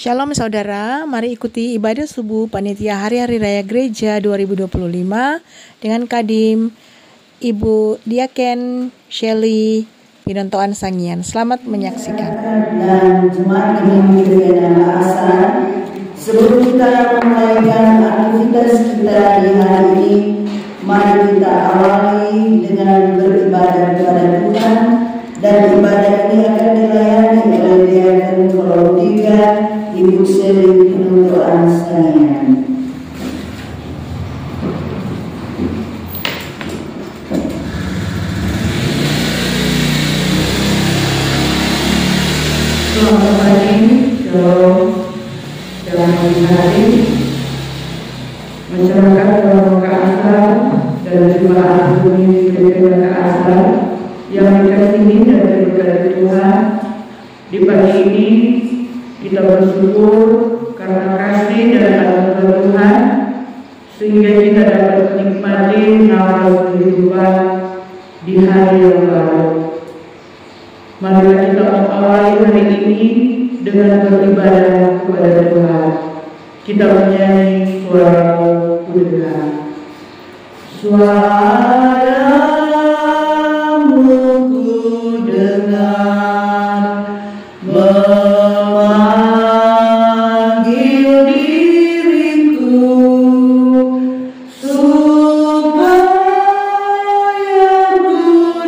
Shalom saudara, mari ikuti ibadah subuh panitia Hari-Hari Raya Gereja 2025 dengan Kadim Ibu Diaken Shelly Pinontoan Sangian. Selamat menyaksikan. Dan jemaat ini dengan asal sebelum kita memulaikan aktivitas kita di hari ini, mari kita awali dengan beribadah kepada Tuhan. Dan ibadah ini akan dilayani oleh Diaken Kolom 3 Ibu Shelly Pinontoan Sangian. Selamat pagi, shalom. Dalam hari masyarakat kelompok asal dan jemaat Bumi Gereja asal yang dikasihi dan diberkati Tuhan, di pagi ini kita bersyukur karena kasih dan anugerah Tuhan sehingga kita dapat menikmati nafas kehidupan di hari yang baru. Mari kita mengawali hari ini dengan beribadah kepada Tuhan. Kita menyanyi suara kudengar. Suaramu kudengar memanggil diriku supaya ku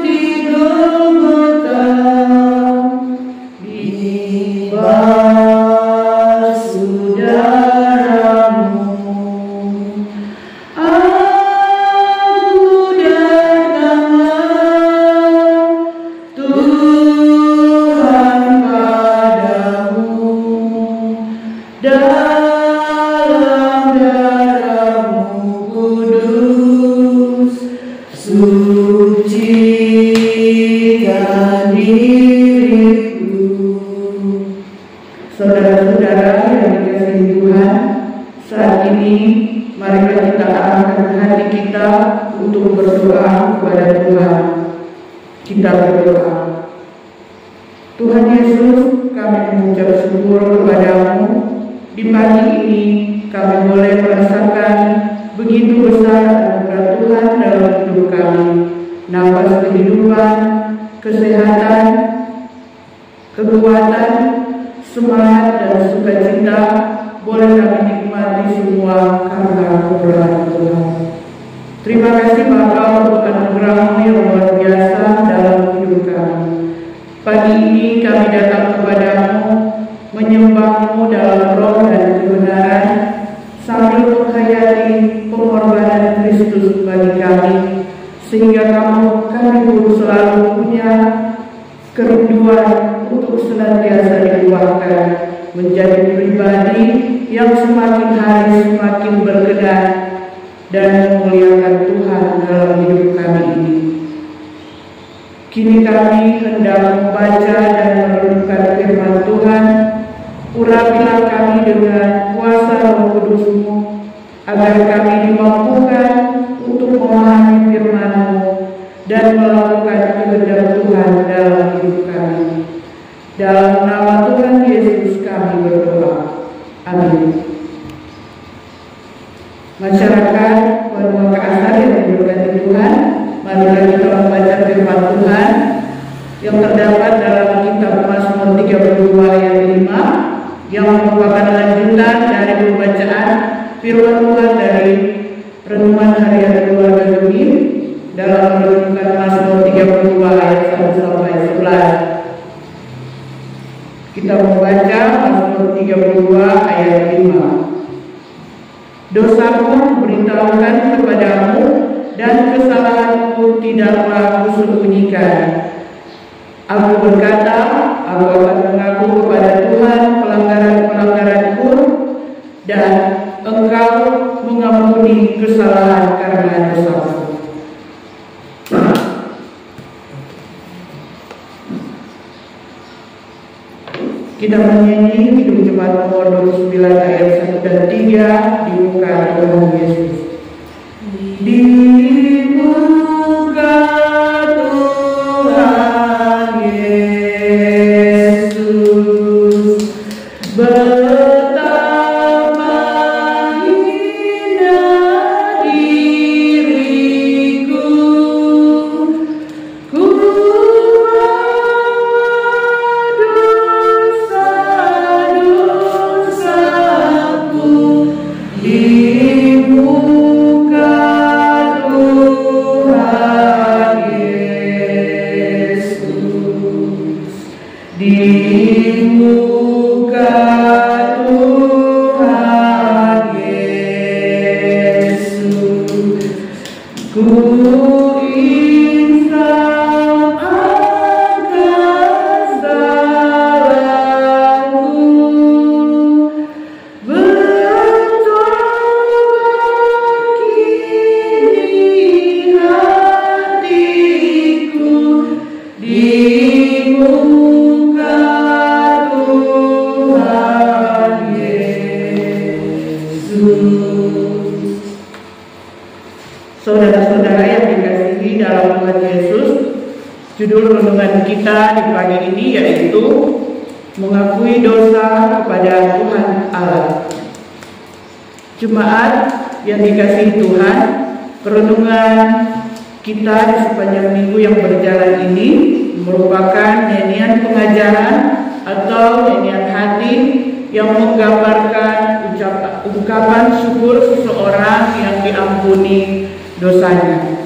digemeta di basuh darah-Mu. Aku datanglah Tuhan padamu, dalam darah-Mu kudus, sucikan diriku. Saudara-saudara yang dikasihi Tuhan, saat ini mari kita arahkan hati kita untuk berdoa kepada Tuhan. Kita berdoa. Tuhan Yesus, kami mengucap syukur kepada-Mu. Di pagi ini kami boleh merasakan begitu besar anugerah Tuhan dalam hidup kami. Nafas kehidupan, kesehatan, kekuatan, semangat dan sukacita boleh kami nikmati semua karena kemurahan Tuhan. Terima kasih Bapa untuk anugerah-Mu yang luar biasa dalam hidup kami. Pagi ini kami datang kepada-Mu, menyembah-Mu dalam roh dan kebenaran, sambil menghayati pengorbanan Kristus bagi kami, sehingga kami pun selalu punya kerinduan untuk senantiasa dikuatkan menjadi pribadi yang semakin hari semakin berkenan dan memuliakan Tuhan dalam hidup kami ini. Kini kami hendak membaca dan merenungkan firman Tuhan. Urapilah kami dengan kuasa Roh Kudus-Mu, agar kami dimampukan untuk memahami firman-Mu dan melakukan kehendak Tuhan dalam hidup kami. Dalam nama Tuhan Yesus kami berdoa. Amin. Masyarakat kelompok asal yang diberkati Tuhan, marilah kita membaca firman Tuhan yang terdapat dalam kitab Mazmur 32 ayat 5, yang merupakan lanjutan dari pembacaan firman Tuhan dari renungan harian keluarga Gemi dalam renungan Mazmur 32 ayat 1 sampai 11. Kita membaca Mazmur 32 ayat 5. Dosaku memberitahukan kepadamu dan kesalahanku tidaklah kusembunyikan. Aku berkata, aku akan mengaku kepada Tuhan pelanggaran-pelanggaranku, dan Engkau mengampuni kesalahan karena dosaku. Kita menyanyi Hidup Jemaat nomor 29 ayat 1 dan 3 di muka Tuhan Yesus. Di muka Tuhan Yesus Judul renungan kita di pagi ini yaitu mengakui dosa kepada Tuhan Allah. Jemaat yang dikasihi Tuhan, perenungan kita di sepanjang minggu yang berjalan ini merupakan nyanyian pengajaran atau nyanyian hati yang menggambarkan ungkapan syukur seseorang yang diampuni dosanya.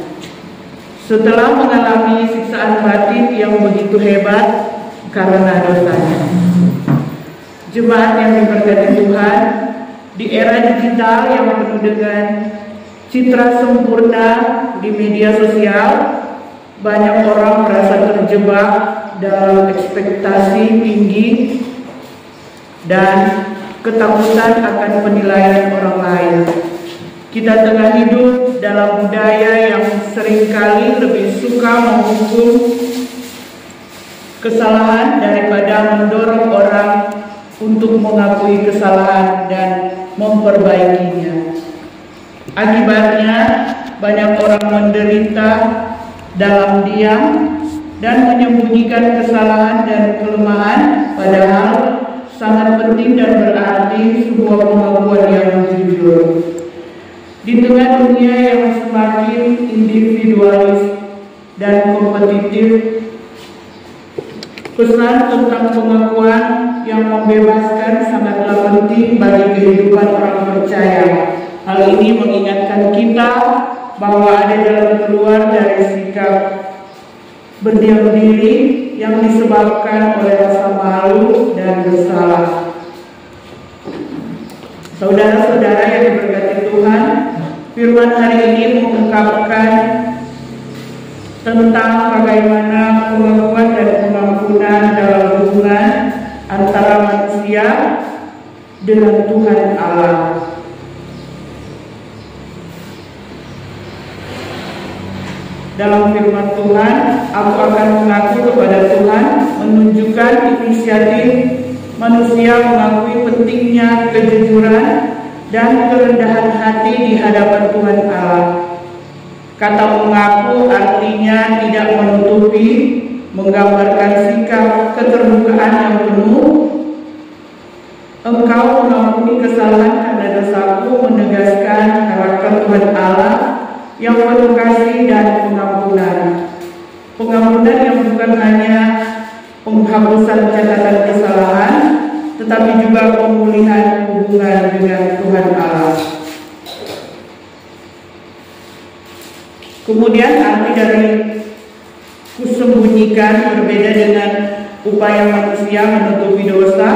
Setelah mengalami siksaan batin yang begitu hebat karena dosanya. Jemaat yang diberkati Tuhan, di era digital yang penuh dengan citra sempurna di media sosial, banyak orang merasa terjebak dalam ekspektasi tinggi dan ketakutan akan penilaian orang lain. Kita tengah hidup dalam budaya yang seringkali lebih suka menghukum kesalahan daripada mendorong orang untuk mengakui kesalahan dan memperbaikinya. Akibatnya, banyak orang menderita dalam diam dan menyembunyikan kesalahan dan kelemahan, padahal sangat penting dan berarti sebuah pengakuan yang jujur. Di tengah dunia yang semakin individualis dan kompetitif, pesan tentang pengakuan yang membebaskan sangatlah penting bagi kehidupan orang percaya. Hal ini mengingatkan kita bahwa ada jalan keluar dari sikap berdiam diri yang disebabkan oleh rasa malu dan bersalah. Saudara-saudara yang diberkati Tuhan, firman hari ini mengungkapkan tentang bagaimana pengakuan dan pengampunan dalam hubungan antara manusia dengan Tuhan Allah. Dalam firman Tuhan, aku akan mengaku kepada Tuhan, menunjukkan inisiatif manusia mengakui pentingnya kejujuran dan kerendahan hati di hadapan Tuhan Allah. Kata mengaku artinya tidak menutupi, menggambarkan sikap keterbukaan yang penuh. Engkau mengampuni kesalahan karena dosaku, menegaskan karakter Tuhan Allah yang penuh kasih dan pengampunan. Pengampunan yang bukan hanya penghapusan catatan kesalahan, tetapi juga pemulihan hubungan dengan Tuhan Allah. Kemudian arti dari kusembunyikan berbeda dengan upaya manusia menutupi dosa,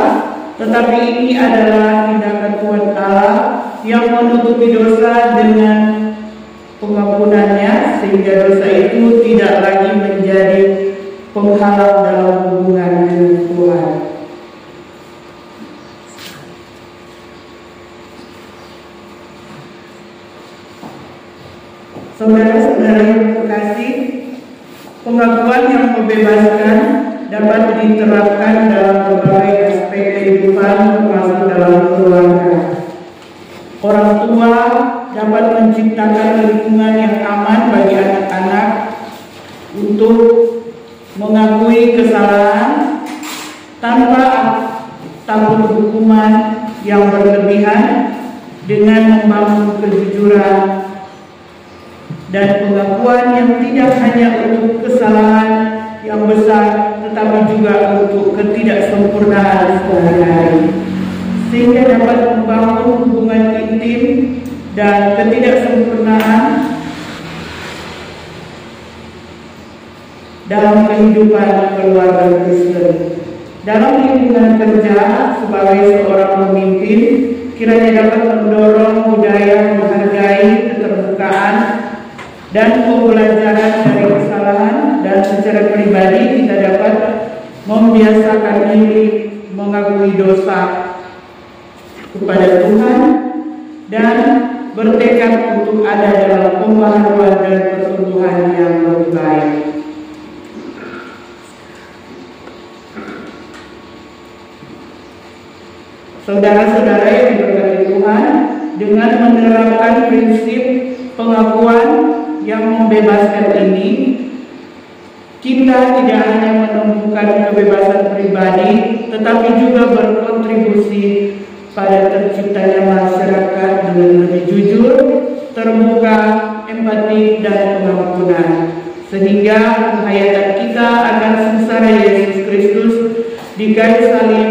tetapi ini adalah tindakan Tuhan Allah yang menutupi dosa dengan pengampunannya, sehingga dosa itu tidak lagi menjadi penghalang dalam hubungan dengan Tuhan. Saudara-saudara yang terkasih, pengakuan yang membebaskan dapat diterapkan dalam berbagai aspek kehidupan, termasuk dalam keluarga. Orang tua dapat menciptakan lingkungan yang aman bagi anak-anak untuk mengakui kesalahan tanpa takut hukuman yang berlebihan, dengan membangun kejujuran dan pengakuan yang tidak hanya untuk kesalahan yang besar, tetapi juga untuk ketidaksempurnaan sehari-hari, sehingga dapat membangun hubungan intim dan ketidaksempurnaan dalam kehidupan keluarga Kristen. Dalam lingkungan kerja, sebagai seorang pemimpin, kiranya dapat mendorong budaya menghargai keterbukaan dan pembelajaran dari kesalahan, dan secara pribadi kita dapat membiasakan diri mengakui dosa kepada Tuhan dan bertekad untuk ada dalam pembaharuan dan pertumbuhan yang lebih baik. Saudara-saudara yang diberkati Tuhan, dengan menerapkan prinsip pengakuan yang membebaskan ini, kita tidak hanya menemukan kebebasan pribadi, tetapi juga berkontribusi pada terciptanya masyarakat dengan lebih jujur, terbuka, empati, dan pengampunan. Sehingga penghayatan kita akan sengsara Yesus Kristus di kayu salib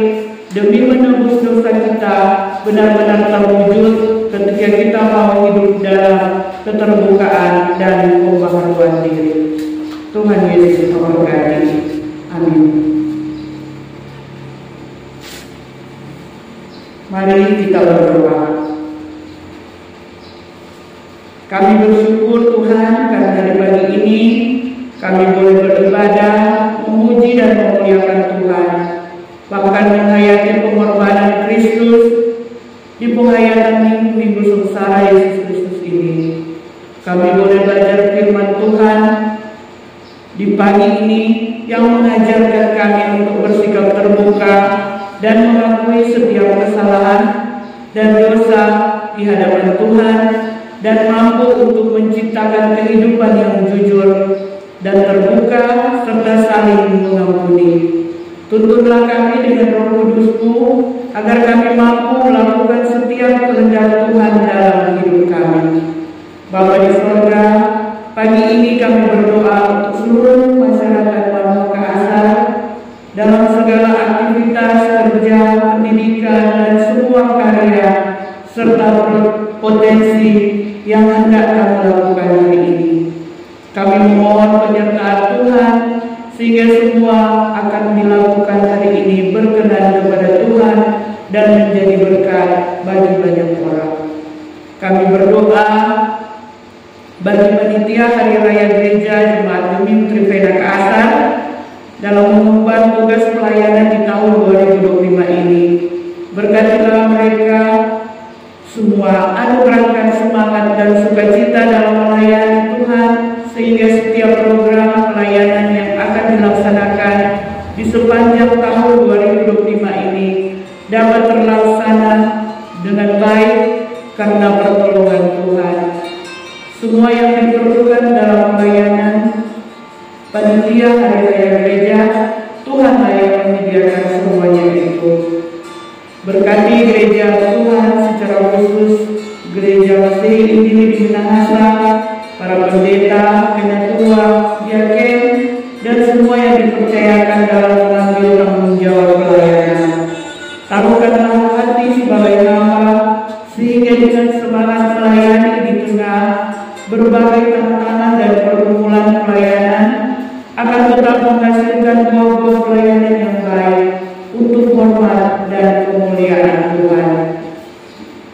demi menebus dosa kita benar-benar terwujud ketika kita mau hidup dalam keterbukaan dan pembaharuan diri. Tuhan Yesus memberkati. Amin. Mari kita berdoa. Kami bersyukur Tuhan karena hari pagi ini kami boleh beribadah, memuji dan memuliakan Tuhan. Bahkan menghayati pengorbanan Kristus di penghayatan minggu sengsara Yesus Kristus ini. Kami boleh belajar firman Tuhan di pagi ini yang mengajarkan kami untuk bersikap terbuka dan mengakui setiap kesalahan dan dosa di hadapan Tuhan dan mampu untuk menciptakan kehidupan yang jujur dan terbuka serta saling mengampuni. Tuntunlah kami dengan Roh Kudus-Mu agar kami mampu melakukan setiap kehendak Tuhan dalam hidup kami. Bapa di surga, pagi ini kami berdoa untuk seluruh masyarakat Wanua Kaasar dalam segala aktivitas kerja, pendidikan, dan semua karya serta potensi yang hendak kami lakukan hari ini. Kami memohon penyertaan Tuhan sehingga semua akan dilakukan hari ini berkenan kepada Tuhan dan menjadi berkat bagi banyak orang. Kami berdoa bagi panitia Hari Raya Gereja Jemaat Gemim Trivena Kaasar dalam mengemban tugas pelayanan di tahun 2025 ini. Berkatilah mereka semua, anugerahkan semangat dan sukacita dalam melayani Tuhan, sehingga setiap program pelayanan yang akan dilaksanakan di sepanjang tahun 2025 ini dapat terlaksana dengan baik karena pertolongan Tuhan. Semua yang diperlukan dalam pelayanan panitia Hari Raya Gereja, Tuhanlah yang menyediakan semuanya itu. Berkati gereja Tuhan secara khusus, gereja Mesih Injili di Minahasa, para pendeta, penatua, diaken, dan semua yang dipercayakan dalam mengambil tanggung jawab pelayanan. Taruhkanlah hati sebagai hamba, sehingga dengan semangat melayani di tengah berbagai tantangan dan pergumulan pelayanan akan tetap menghasilkan buah-buah pelayanan yang baik untuk hormat dan kemuliaan Tuhan.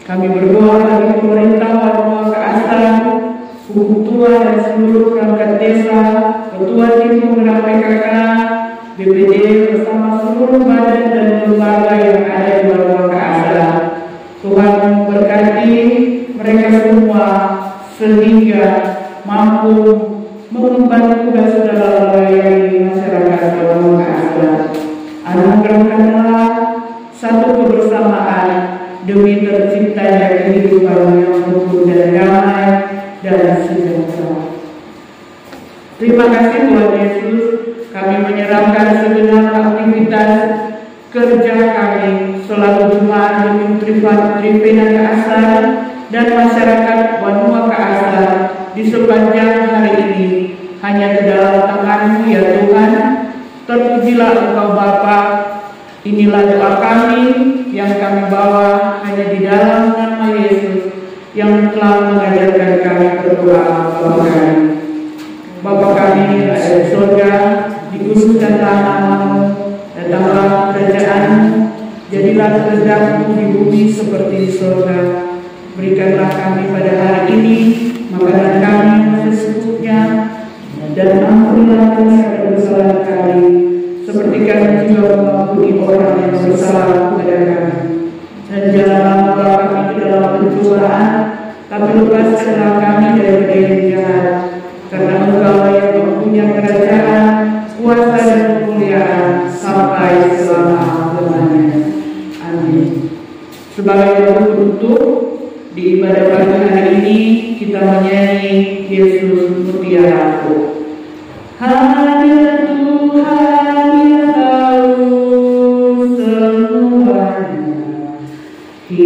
Kami berdoa bagi pemerintah Wanua Kaasar, Hukum Tua dan seluruh perangkat desa, Ketua Tim Penggerak PKK, BPD bersama seluruh badan dan lembaga yang ada di Wanua Kaasar. Tuhan memberkati mereka semua sehingga mampu mengemban tugas dalam melayani masyarakat Wanua Kaasar. Anugerahkanlah satu kebersamaan demi terciptanya kehidupan yang rukun dan damai dan sejahtera. Terima kasih Tuhan Yesus, kami menyerahkan segenap aktivitas kerja kami selaku Jemaat Gemim Trivena Kaasar dan masyarakat Wanua Kaasar di sepanjang hari ini hanya ke dalam tangan-Mu ya Tuhan. Terpujilah Engkau Bapa. Inilah doa kami yang kami bawa hanya di dalam nama Yesus yang telah mengajarkan kami berdoa Bapa kami. Bapa kami yang ada di surga, dikuduskanlah nama-Mu, datanglah kerajaan-Mu, jadilah kehendak-Mu di bumi seperti di surga. Berikanlah kami pada hari ini makanan kami yang secukupnya, dan ampunilah segala kesalahan kami, seperti kami juga mengampuni orang yang bersalah kepada kami. Dan janganlah membawa kami ke dalam pencobaan, tapi lepaskanlah kami daripada yang jahat. Karena Engkau yang mempunyai kerajaan, kuasa dan kemuliaan sampai selama-lamanya. Amin. Sebagai penutup di ibadah pagi hari ini, kita menyanyi Yesus Mutiaraku. Haleluya.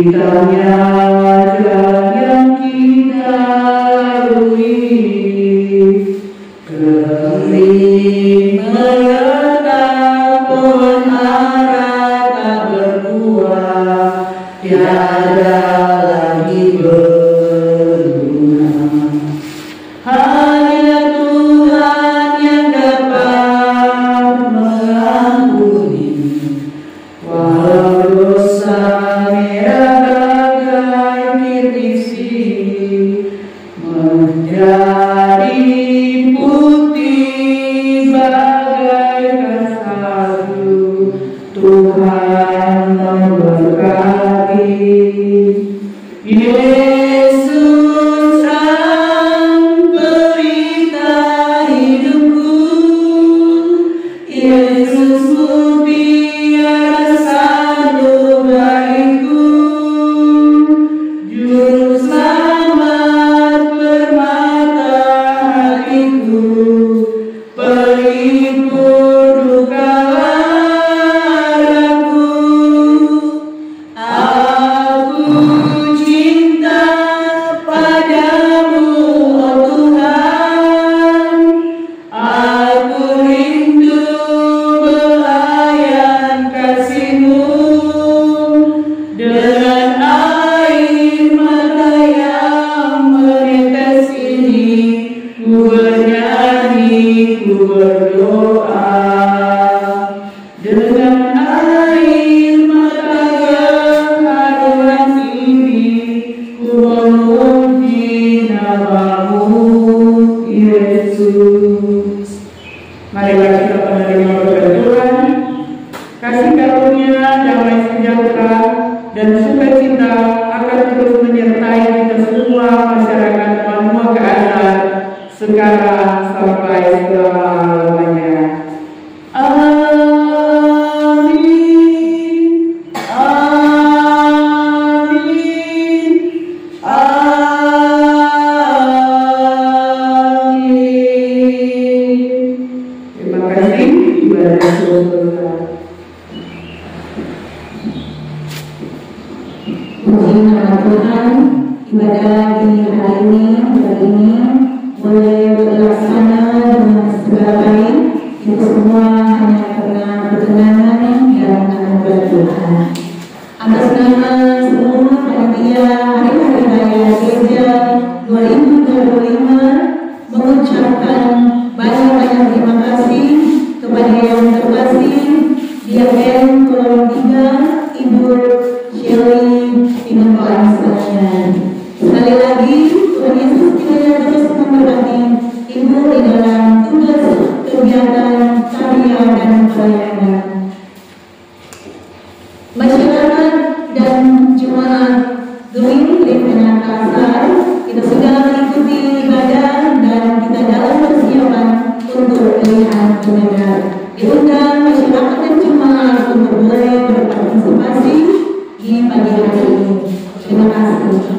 Cintanya yang kita lalui, kering meredah pohon ara tak berbuah, tiada lagi berguna. Hanya Tuhan yang dapat mengampuni, walau dosa merah bagai pirisi menjadi putih bagaikan salju. Tuhan memberkati. Yesus terang berita hidupku, Yesus mutiara sandu bagiku, juru selamat permata hatiku, pelipur duka laraku. Aku cinta padamu, oh Tuhan. Aku rindu belayan kasih-Mu. Dengan air mata yang menetes ini, ku bernyanyi, ku berdoa. Dengan air mata yang haruan ini, ku memuji nama-Mu, Yesus. Marilah kita menerima berkat Tuhan. Kasih karunia, damai sejahtera, dan sukacita akan terus menyertai kita semua masyarakat Papua Keasar sekarang sampai selama-lamanya. Amin. Amin. Amin. Terima kasih. Ibadah selesai. Puji nama Tuhan, ibadah di hari ini boleh terlaksana dengan segala baik. Itu semua hanya karena perkenanan dan anugerah Tuhan. Atas nama seluruh panitia Hari-Hari Raya Gereja 2025 mengucapkan banyak-banyak terima kasih kepada yang terkasih Diaken Kolom 3 Ibu Shelly Pinontoan Sangiran. Sekali lagi Tuhan Yesus kiranya terus memberkati Ibu di dalam tugas kegiatan karya dan pelayanan. Masyarakat dan jemaat Gemini Lingkungan Kasar, kita sudah mengikuti ibadah dan kita dalam persiapan untuk pilihan pendengar. Diundang masyarakat dan jemaat untuk boleh berpartisipasi di pagi hari ini. Terima kasih.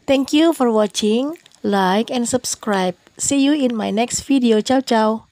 Thank you for watching. Like and subscribe. See you in my next video. Ciao ciao.